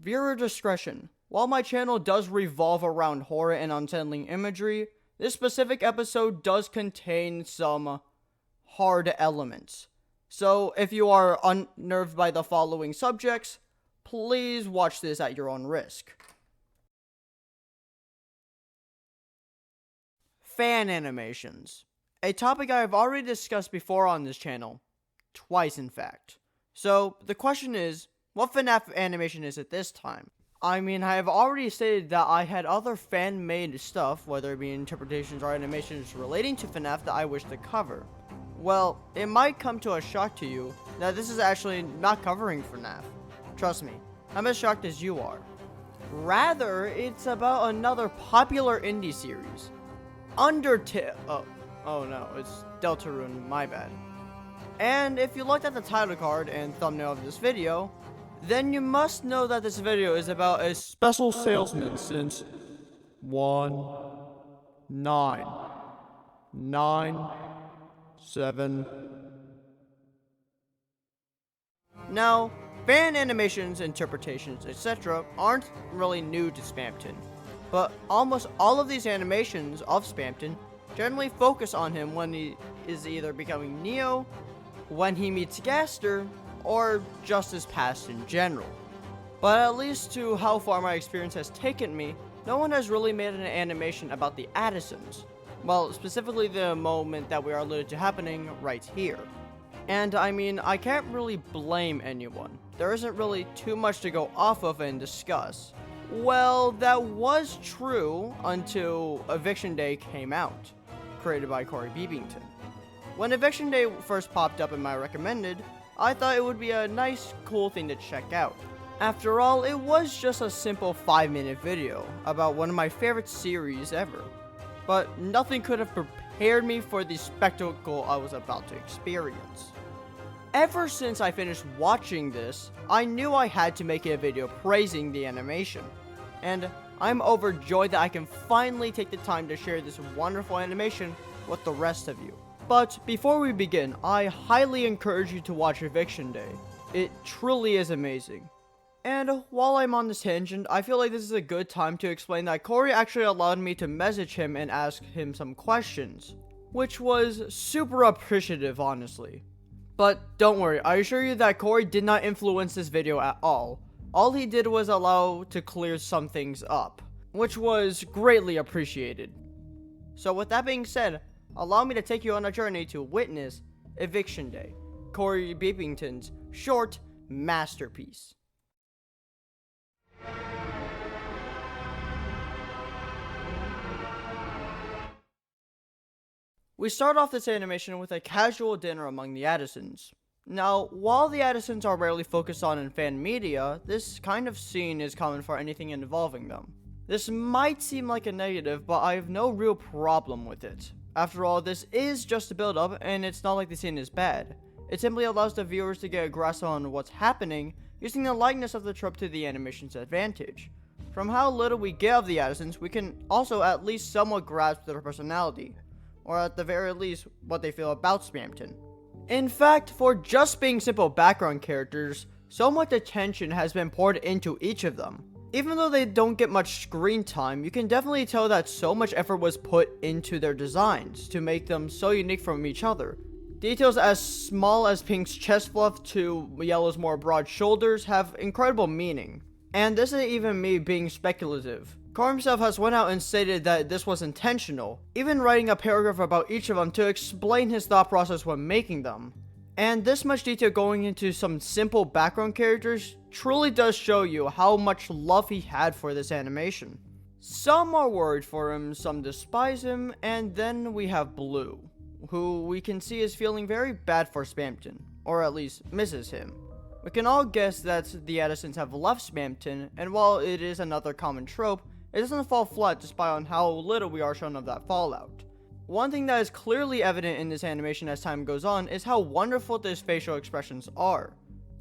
Viewer discretion. While my channel does revolve around horror and unsettling imagery, this specific episode does contain some hard elements. So if you are unnerved by the following subjects, please watch this at your own risk. Fan animations. A topic I have already discussed before on this channel. Twice, in fact. So, the question is, what FNAF animation is it this time? I mean, I have already stated that I had other fan-made stuff, whether it be interpretations or animations relating to FNAF that I wish to cover. Well, it might come to a shock to you that this is actually not covering FNAF. Trust me, I'm as shocked as you are. Rather, it's about another popular indie series. Undertale. Oh no, it's Deltarune, my bad. And if you looked at the title card and thumbnail of this video, then you must know that this video is about a special salesman since 1997. Now, fan animations, interpretations, etc. aren't really new to Spamton, but almost all of these animations of Spamton generally focus on him when he is either becoming Neo, when he meets Gaster, or just his past in general. But at least to how far my experience has taken me, no one has really made an animation about the Addisons. Well, specifically the moment that we are alluded to happening right here. And I mean, I can't really blame anyone. There isn't really too much to go off of and discuss. Well, that was true until Eviction Day came out, created by Corey Beebington. When Eviction Day first popped up in my recommended, I thought it would be a nice, cool thing to check out. After all, it was just a simple 5-minute video about one of my favorite series ever. But nothing could have prepared me for the spectacle I was about to experience. Ever since I finished watching this, I knew I had to make a video praising the animation. And I'm overjoyed that I can finally take the time to share this wonderful animation with the rest of you. But before we begin, I highly encourage you to watch Eviction Day. It truly is amazing. And while I'm on this tangent, I feel like this is a good time to explain that Corey actually allowed me to message him and ask him some questions, which was super appreciative, honestly. But don't worry, I assure you that Corey did not influence this video at all. All he did was allow to clear some things up, which was greatly appreciated. So with that being said, allow me to take you on a journey to witness Eviction Day, Corey Beebington's short masterpiece. We start off this animation with a casual dinner among the Addisons. Now, while the Addisons are rarely focused on in fan media, this kind of scene is common for anything involving them. This might seem like a negative, but I have no real problem with it. After all, this is just a build-up, and it's not like the scene is bad. It simply allows the viewers to get a grasp on what's happening, using the likeness of the trope to the animation's advantage. From how little we get of the Addisons, we can also at least somewhat grasp their personality, or at the very least, what they feel about Spamton. In fact, for just being simple background characters, so much attention has been poured into each of them. Even though they don't get much screen time, you can definitely tell that so much effort was put into their designs to make them so unique from each other. Details as small as Pink's chest fluff to Yellow's more broad shoulders have incredible meaning. And this isn't even me being speculative. Corey himself has went out and stated that this was intentional, even writing a paragraph about each of them to explain his thought process when making them. And this much detail going into some simple background characters truly does show you how much love he had for this animation. Some are worried for him, some despise him, and then we have Blue, who we can see is feeling very bad for Spamton, or at least misses him. We can all guess that the Addisons have left Spamton, and while it is another common trope, it doesn't fall flat despite on how little we are shown of that fallout. One thing that is clearly evident in this animation as time goes on is how wonderful these facial expressions are.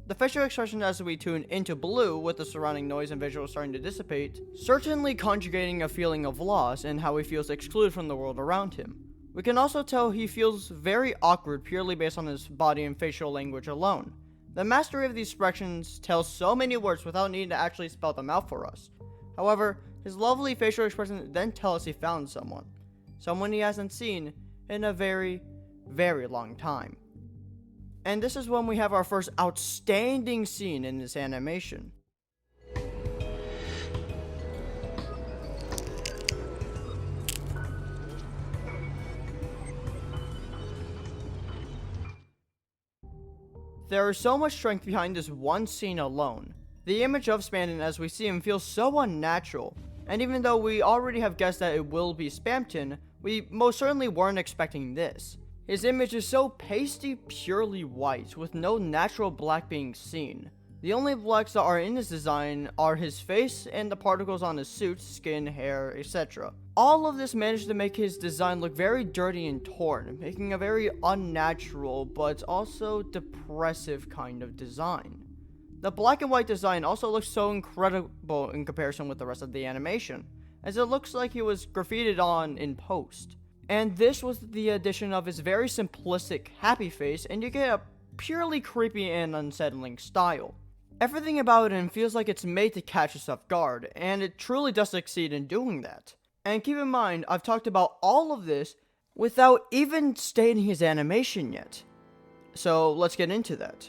The facial expression as we tune into Blue with the surrounding noise and visuals starting to dissipate, certainly conjugating a feeling of loss and how he feels excluded from the world around him. We can also tell he feels very awkward purely based on his body and facial language alone. The mastery of these expressions tells so many words without needing to actually spell them out for us. However, his lovely facial expressions then tell us he found someone he hasn't seen in a very, very long time. And this is when we have our first outstanding scene in this animation. There is so much strength behind this one scene alone. The image of Spamton as we see him feels so unnatural, and even though we already have guessed that it will be Spamton, we most certainly weren't expecting this. His image is so pasty, purely white, with no natural black being seen. The only blacks that are in his design are his face and the particles on his suit, skin, hair, etc. All of this managed to make his design look very dirty and torn, making a very unnatural but also depressive kind of design. The black and white design also looks so incredible in comparison with the rest of the animation, as it looks like he was graffitied on in post. And this was the addition of his very simplistic happy face, and you get a purely creepy and unsettling style. Everything about him feels like it's made to catch us off guard, and it truly does succeed in doing that. And keep in mind, I've talked about all of this without even stating his animation yet. So let's get into that.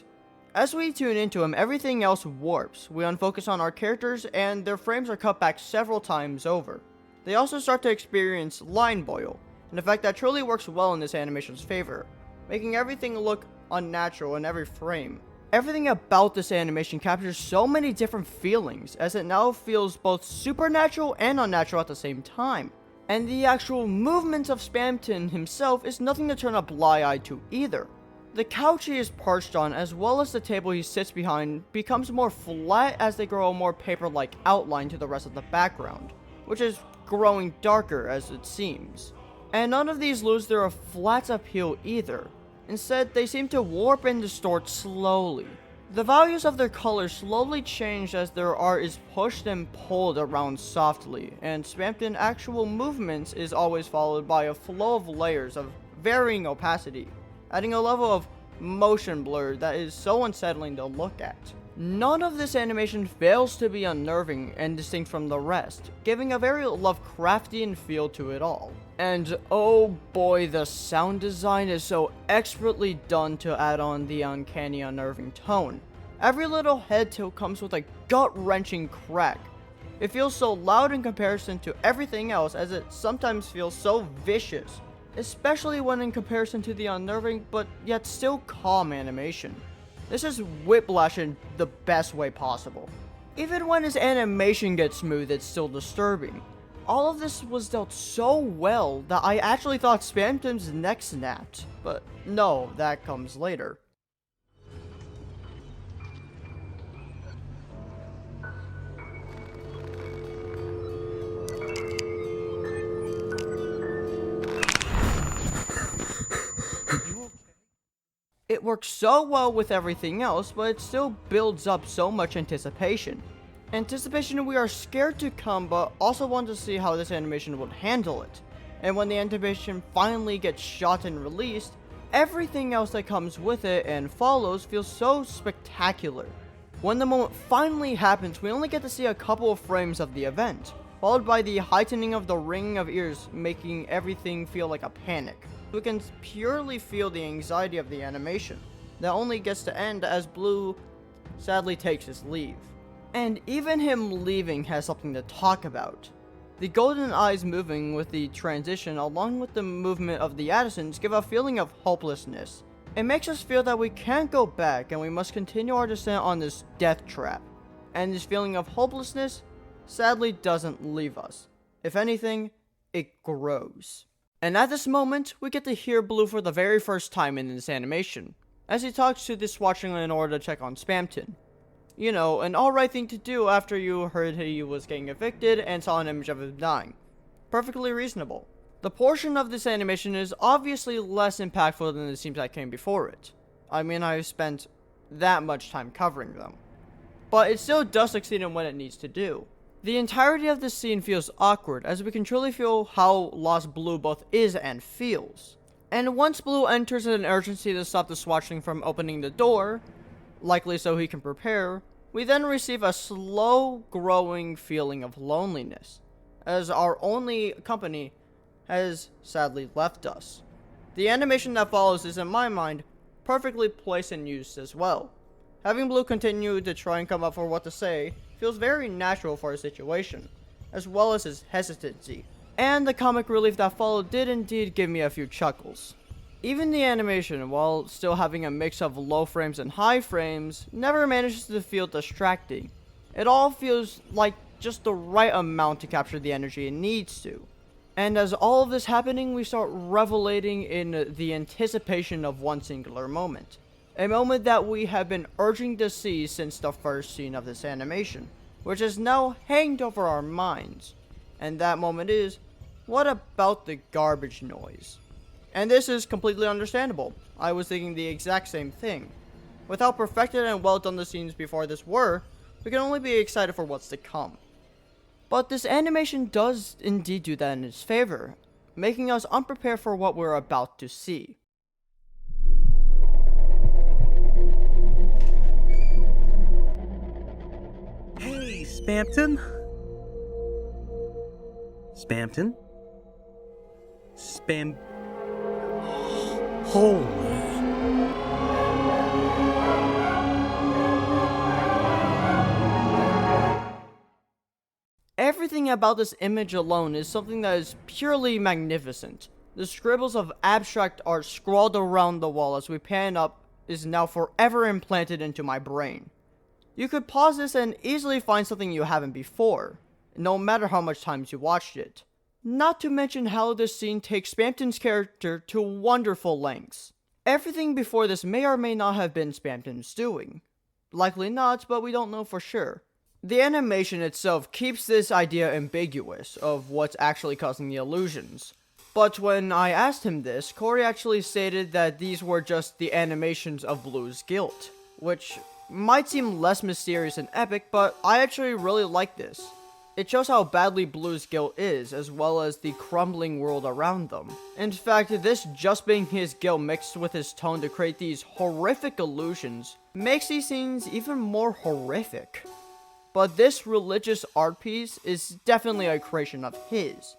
As we tune into him, everything else warps. We unfocus on our characters, and their frames are cut back several times over. They also start to experience line boil, an effect that truly works well in this animation's favor, making everything look unnatural in every frame. Everything about this animation captures so many different feelings, as it now feels both supernatural and unnatural at the same time. And the actual movements of Spamton himself is nothing to turn a blind eye to either. The couch he is perched on, as well as the table he sits behind, becomes more flat as they grow a more paper-like outline to the rest of the background, which is growing darker as it seems. And none of these lose their flat appeal either. Instead, they seem to warp and distort slowly. The values of their colors slowly change as their art is pushed and pulled around softly, and Spamton's actual movements is always followed by a flow of layers of varying opacity, adding a level of motion blur that is so unsettling to look at. None of this animation fails to be unnerving and distinct from the rest, giving a very Lovecraftian feel to it all. And oh boy, the sound design is so expertly done to add on the uncanny, unnerving tone. Every little head tilt comes with a gut-wrenching crack. It feels so loud in comparison to everything else, as it sometimes feels so vicious, especially when in comparison to the unnerving but yet still calm animation. This is whiplash in the best way possible. Even when his animation gets smooth, it's still disturbing. All of this was dealt so well that I actually thought Spamton's neck snapped. But no, that comes later. It works so well with everything else, but it still builds up so much anticipation. Anticipation we are scared to come, but also want to see how this animation would handle it. And when the animation finally gets shot and released, everything else that comes with it and follows feels so spectacular. When the moment finally happens, we only get to see a couple of frames of the event, followed by the heightening of the ringing of ears, making everything feel like a panic. We can purely feel the anxiety of the animation, that only gets to end as Blue sadly takes his leave. And even him leaving has something to talk about. The golden eyes moving with the transition along with the movement of the Addisons give a feeling of hopelessness. It makes us feel that we can't go back and we must continue our descent on this death trap. And this feeling of hopelessness sadly doesn't leave us. If anything, it grows. And at this moment, we get to hear Blue for the very first time in this animation, as he talks to the Swatchling in order to check on Spamton. You know, an alright thing to do after you heard he was getting evicted and saw an image of him dying. Perfectly reasonable. The portion of this animation is obviously less impactful than the scenes that came before it. I mean, I've spent that much time covering them. But it still does succeed in what it needs to do. The entirety of this scene feels awkward, as we can truly feel how lost Blue both is and feels. And once Blue enters in an urgency to stop the Swatchling from opening the door, likely so he can prepare, we then receive a slow growing feeling of loneliness, as our only company has sadly left us. The animation that follows is, in my mind, perfectly placed and used as well. Having Blue continue to try and come up for what to say feels very natural for his situation, as well as his hesitancy. And the comic relief that followed did indeed give me a few chuckles. Even the animation, while still having a mix of low frames and high frames, never manages to feel distracting. It all feels like just the right amount to capture the energy it needs to. And as all of this happening, we start revelating in the anticipation of one singular moment. A moment that we have been urging to see since the first scene of this animation, which is now hanged over our minds. And that moment is, what about the garbage noise? And this is completely understandable. I was thinking the exact same thing. With how perfected and well done the scenes before this were, we can only be excited for what's to come. But this animation does indeed do that in its favor, making us unprepared for what we're about to see. Hey, Spampton? Spampton? Holy. Everything about this image alone is something that is purely magnificent. The scribbles of abstract art scrawled around the wall as we pan up is now forever implanted into my brain. You could pause this and easily find something you haven't before, no matter how much times you watched it. Not to mention how this scene takes Spampton's character to wonderful lengths. Everything before this may or may not have been Spampton's doing. Likely not, but we don't know for sure. The animation itself keeps this idea ambiguous of what's actually causing the illusions. But when I asked him this, Corey actually stated that these were just the animations of Blue's guilt, which might seem less mysterious and epic, but I actually really like this. It shows how badly Blue's guilt is, as well as the crumbling world around them. In fact, this just being his guilt mixed with his tone to create these horrific illusions makes these scenes even more horrific. But this religious art piece is definitely a creation of his.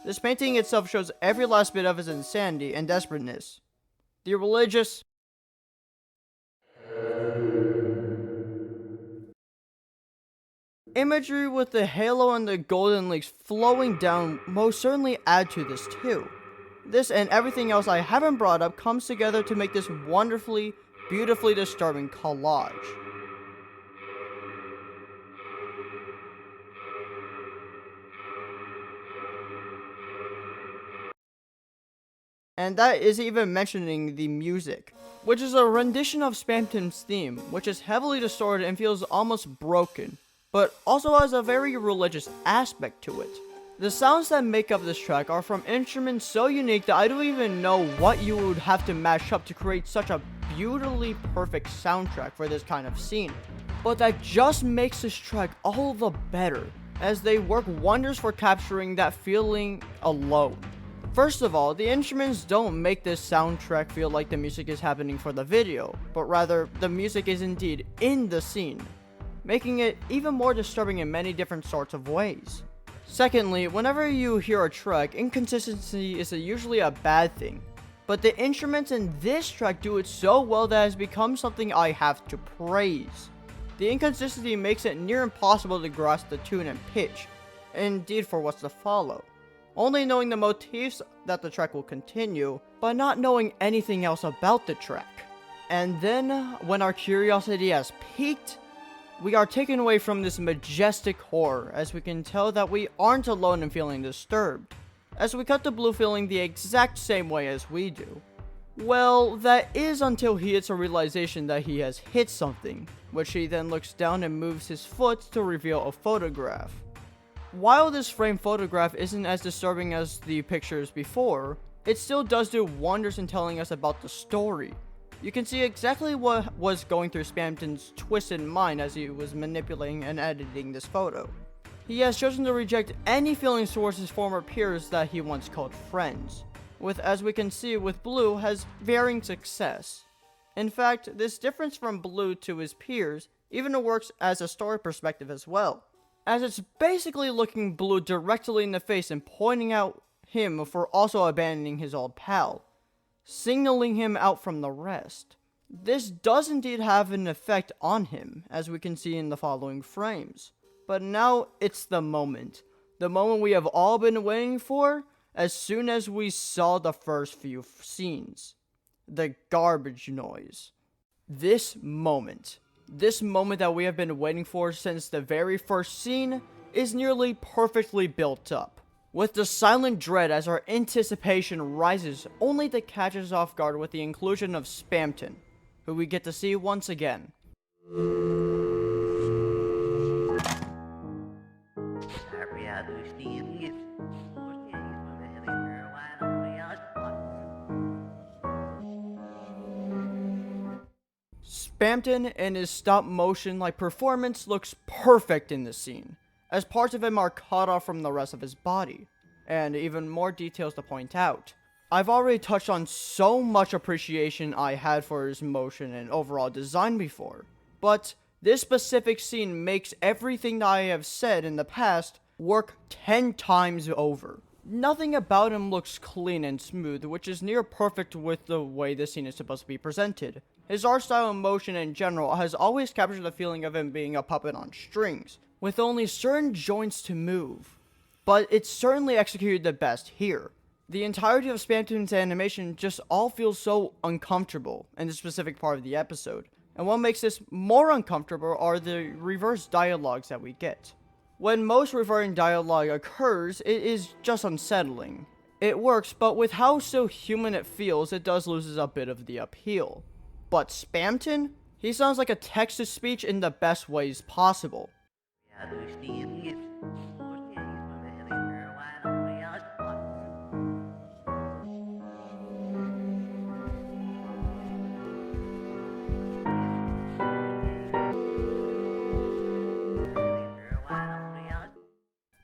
This painting itself shows every last bit of his insanity and desperateness. The religious imagery with the halo and the golden leaves flowing down most certainly add to this too. This and everything else I haven't brought up comes together to make this wonderfully, beautifully disturbing collage. And that is even mentioning the music, which is a rendition of Spampton's theme, which is heavily distorted and feels almost broken, but also has a very religious aspect to it. The sounds that make up this track are from instruments so unique that I don't even know what you would have to mash up to create such a beautifully perfect soundtrack for this kind of scene. But that just makes this track all the better, as they work wonders for capturing that feeling alone. First of all, the instruments don't make this soundtrack feel like the music is happening for the video, but rather, the music is indeed in the scene, making it even more disturbing in many different sorts of ways. Secondly, whenever you hear a track, inconsistency is usually a bad thing, but the instruments in this track do it so well that it has become something I have to praise. The inconsistency makes it near impossible to grasp the tune and pitch, and indeed for what's to follow. Only knowing the motifs that the track will continue, but not knowing anything else about the track. And then, when our curiosity has peaked, we are taken away from this majestic horror, as we can tell that we aren't alone in feeling disturbed, as we cut to Blue feeling the exact same way as we do. Well, that is until he hits a realization that he has hit something, which he then looks down and moves his foot to reveal a photograph. While this framed photograph isn't as disturbing as the pictures before, it still does do wonders in telling us about the story. You can see exactly what was going through Spampton's twisted mind as he was manipulating and editing this photo. He has chosen to reject any feelings towards his former peers that he once called friends, with, as we can see with Blue, has varying success. In fact, this difference from Blue to his peers even works as a story perspective as well, as it's basically looking Blue directly in the face and pointing out him for also abandoning his old pal, signaling him out from the rest. This does indeed have an effect on him, as we can see in the following frames. But now it's the moment we have all been waiting for as soon as we saw the first few scenes. The garbage noise. This moment that we have been waiting for since the very first scene, is nearly perfectly built up, with the silent dread as our anticipation rises, only to catch us off guard with the inclusion of Spamton, who we get to see once again. Spamton and his stop-motion like performance looks perfect in this scene, as parts of him are cut off from the rest of his body, and even more details to point out. I've already touched on so much appreciation I had for his motion and overall design before, but this specific scene makes everything that I have said in the past work 10 times over. Nothing about him looks clean and smooth, which is near perfect with the way this scene is supposed to be presented. His art style and motion in general has always captured the feeling of him being a puppet on strings, with only certain joints to move. But it's certainly executed the best here. The entirety of Spamton's animation just all feels so uncomfortable in this specific part of the episode, and what makes this more uncomfortable are the reverse dialogues that we get. When most reverting dialogue occurs, it is just unsettling. It works, but with how so human it feels, it does lose a bit of the appeal. But Spamton? He sounds like a text-to-speech in the best ways possible.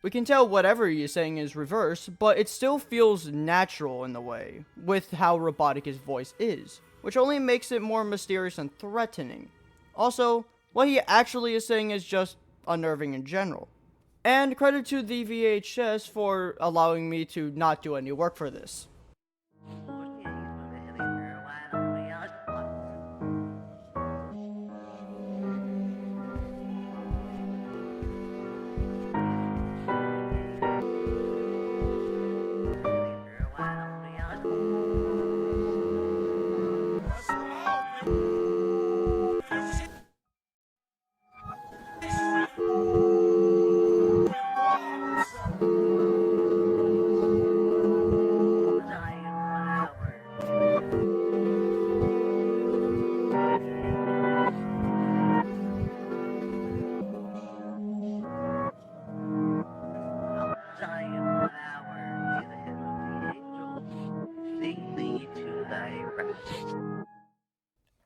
We can tell whatever he is saying is reverse, but it still feels natural in the way, with how robotic his voice is, which only makes it more mysterious and threatening. Also, what he actually is saying is just unnerving in general. And credit to the VHS for allowing me to not do any work for this.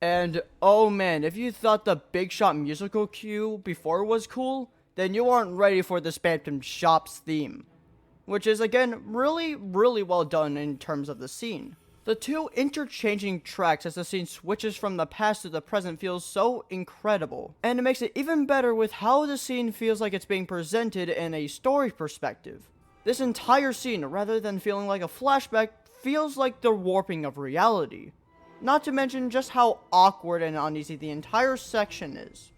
And oh man, if you thought the Big Shot musical cue before was cool, then you aren't ready for the Spamton Shops theme, which is again really well done in terms of the scene. The two interchanging tracks as the scene switches from the past to the present feels so incredible, and it makes it even better with how the scene feels like it's being presented in a story perspective. This entire scene, rather than feeling like a flashback, feels like the warping of reality. Not to mention just how awkward and uneasy the entire section is.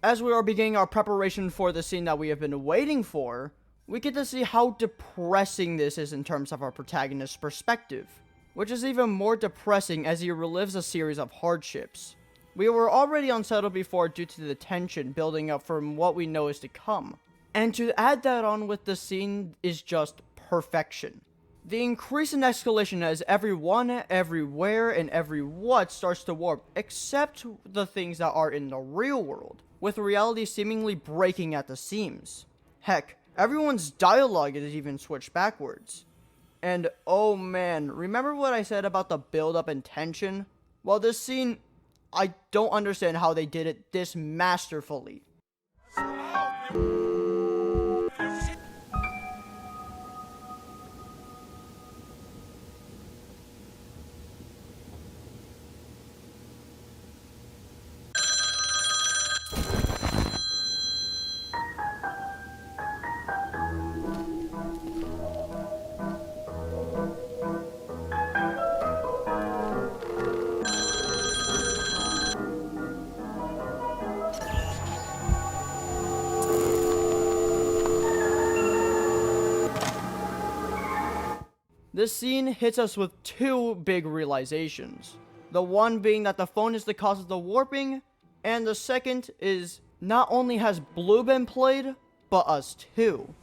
As we are beginning our preparation for the scene that we have been waiting for, we get to see how depressing this is in terms of our protagonist's perspective, which is even more depressing as he relives a series of hardships. We were already unsettled before due to the tension building up from what we know is to come, and to add that on with the scene is just perfection. The increase in escalation as everyone, everywhere, and every what starts to warp, except the things that are in the real world, with reality seemingly breaking at the seams. Heck, everyone's dialogue is even switched backwards. And oh man, remember what I said about the build-up and tension? Well, this scene, I don't understand how they did it this masterfully. This scene hits us with two big realizations. The one being that the phone is the cause of the warping, and the second is not only has Blue been played, but us too.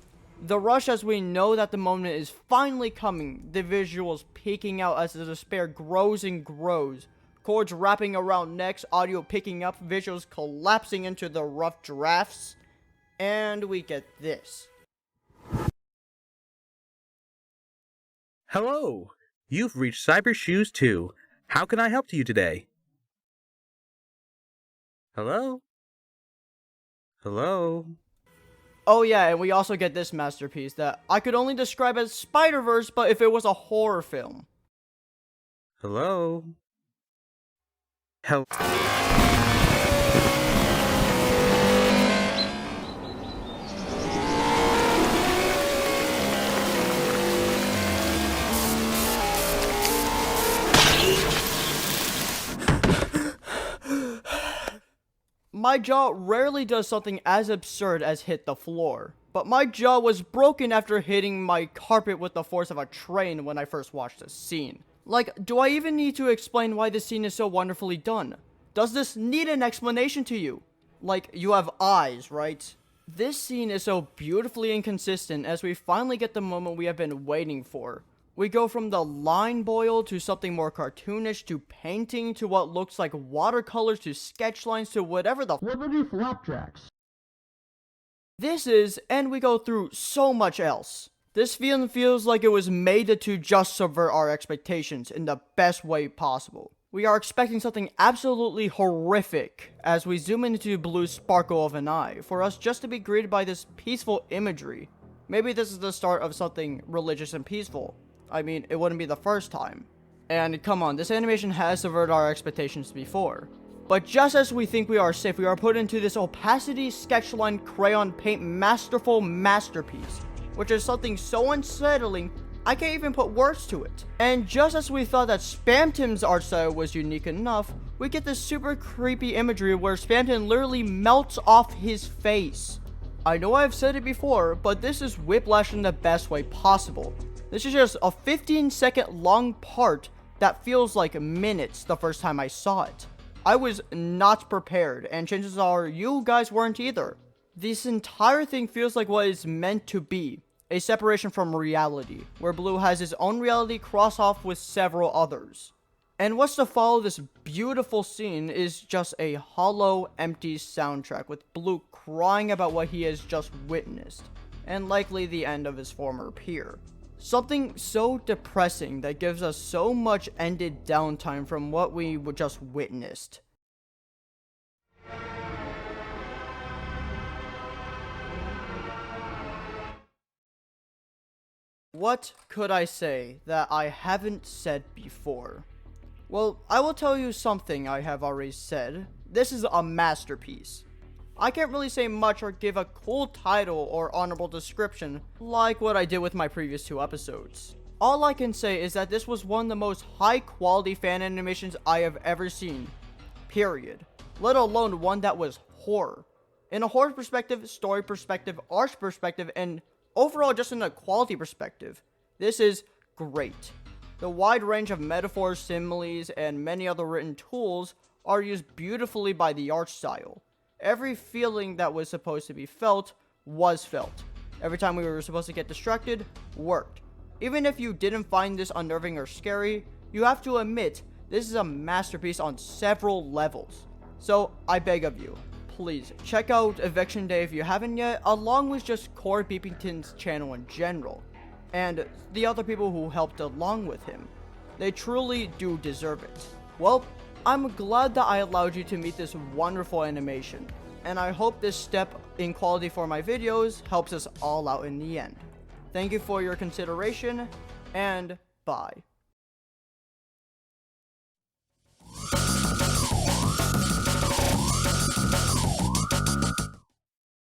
The rush as we know that the moment is finally coming, the visuals peeking out as the despair grows and grows, chords wrapping around necks, audio picking up, visuals collapsing into the rough drafts, and we get this. Hello! You've reached Cyber Shoes 2. How can I help you today? Hello? Hello? Oh yeah, and we also get this masterpiece that I could only describe as Spider-Verse, but if it was a horror film. Hello? Help. My jaw rarely does something as absurd as hit the floor, but my jaw was broken after hitting my carpet with the force of a train when I first watched this scene. Like, do I even need to explain why this scene is so wonderfully done? Does this need an explanation to you? Like, you have eyes, right? This scene is so beautifully inconsistent as we finally get the moment we have been waiting for. We go from the line boil to something more cartoonish to painting to what looks like watercolors to sketch lines to whatever the flapjacks. This is, and we go through so much else. This film feels like it was made to just subvert our expectations in the best way possible. We are expecting something absolutely horrific as we zoom into Blue's sparkle of an eye for us just to be greeted by this peaceful imagery. Maybe this is the start of something religious and peaceful. I mean, it wouldn't be the first time. And come on, this animation has subverted our expectations before. But just as we think we are safe, we are put into this opacity sketchline crayon paint masterful masterpiece, which is something so unsettling, I can't even put words to it. And just as we thought that Spamton's art style was unique enough, we get this super creepy imagery where Spamton literally melts off his face. I know I've said it before, but this is whiplash in the best way possible. This is just a 15-second long part that feels like minutes the first time I saw it. I was not prepared, and chances are you guys weren't either. This entire thing feels like what it's meant to be, a separation from reality, where Blue has his own reality cross off with several others. And what's to follow this beautiful scene is just a hollow, empty soundtrack with Blue crying about what he has just witnessed, and likely the end of his former peer. Something so depressing that gives us so much ended downtime from what we just witnessed. What could I say that I haven't said before? Well, I will tell you something I have already said. This is a masterpiece. I can't really say much or give a cool title or honorable description like what I did with my previous two episodes. All I can say is that this was one of the most high quality fan animations I have ever seen. Period. Let alone one that was horror. In a horror perspective, story perspective, art perspective, and overall just in a quality perspective, this is great. The wide range of metaphors, similes, and many other written tools are used beautifully by the art style. Every feeling that was supposed to be felt was felt. Every time we were supposed to get distracted, worked. Even if you didn't find this unnerving or scary, you have to admit this is a masterpiece on several levels. So I beg of you, please check out Eviction Day if you haven't yet, along with just Corey Beepington's channel in general, and the other people who helped along with him. They truly do deserve it. Well, I'm glad that I allowed you to meet this wonderful animation, and I hope this step in quality for my videos helps us all out in the end. Thank you for your consideration, and bye.